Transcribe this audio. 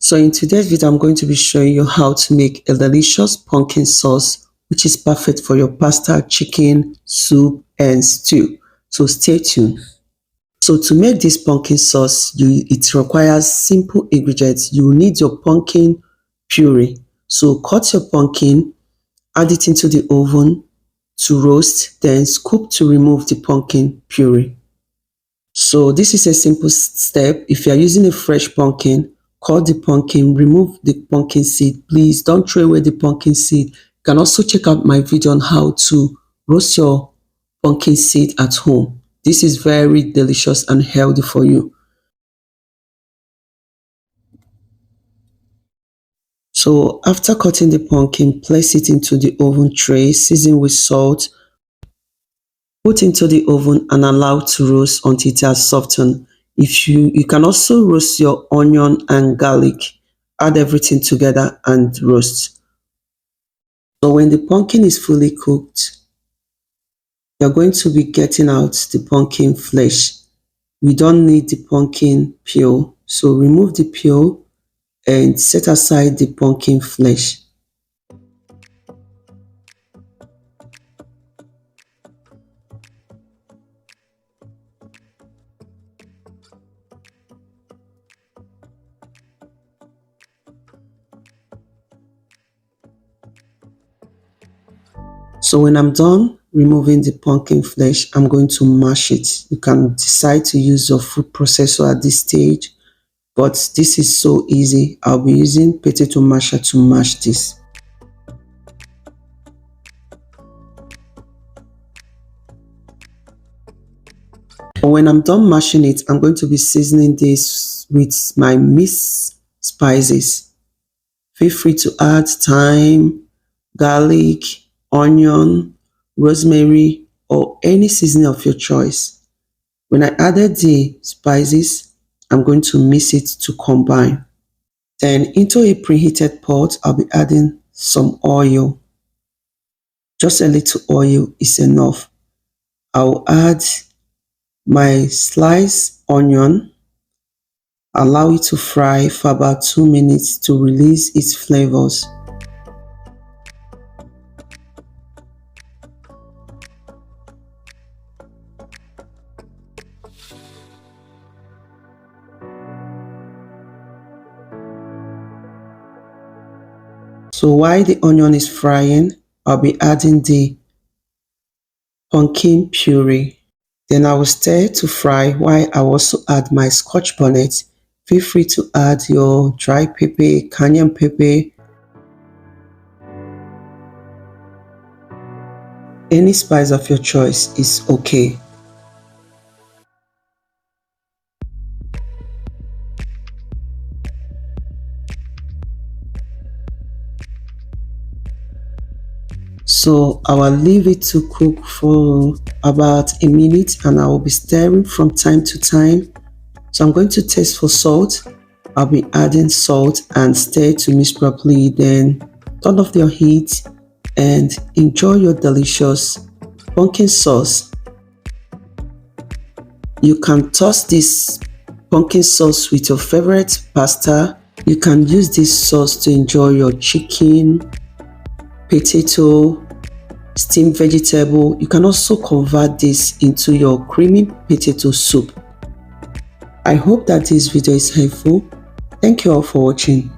So in today's video, I'm going to be showing you how to make a delicious pumpkin sauce, which is perfect for your pasta, chicken, soup, and stew. So stay tuned. So to make this pumpkin sauce, it requires simple ingredients. You need your pumpkin puree. So cut your pumpkin, add it into the oven to roast, then scoop to remove the pumpkin puree. So this is a simple step. If you are using a fresh pumpkin, cut the pumpkin, remove the pumpkin seed. Please don't throw away the pumpkin seed. You can also check out my video on how to roast your pumpkin seed at home. This is very delicious and healthy for you. So after cutting the pumpkin, place it into the oven tray, season with salt, put into the oven and allow to roast until it has softened. You can also roast your onion and garlic. Add everything together and roast. So when the pumpkin is fully cooked, you're going to be getting out the pumpkin flesh. We don't need the pumpkin peel, so remove the peel and set aside the pumpkin flesh. So when I'm done removing the pumpkin flesh, I'm going to mash it. You can decide to use your food processor at this stage, but this is so easy. I'll be using potato masher to mash this. When I'm done mashing it, I'm going to be seasoning this with my mixed spices. Feel free to add thyme, garlic, onion, rosemary, or any seasoning of your choice. When I added the spices, I'm going to mix it to combine. Then into a preheated pot, I'll be adding some oil. Just a little oil is enough. I'll add my sliced onion, allow it to fry for about 2 minutes to release its flavors. So while the onion is frying, I'll be adding the pumpkin puree. Then I will stir to fry while I also add my scotch bonnet. Feel free to add your dry pepper, cayenne pepper, any spice of your choice is okay. So I will leave it to cook for about a minute and I will be stirring from time to time. So I'm going to taste for salt. I'll be adding salt and stir to mix properly. Then turn off your heat and enjoy your delicious pumpkin sauce. You can toss this pumpkin sauce with your favorite pasta. You can use this sauce to enjoy your chicken, potato, steamed vegetable. You can also convert this into your creamy potato soup. I hope that this video is helpful. Thank you all for watching.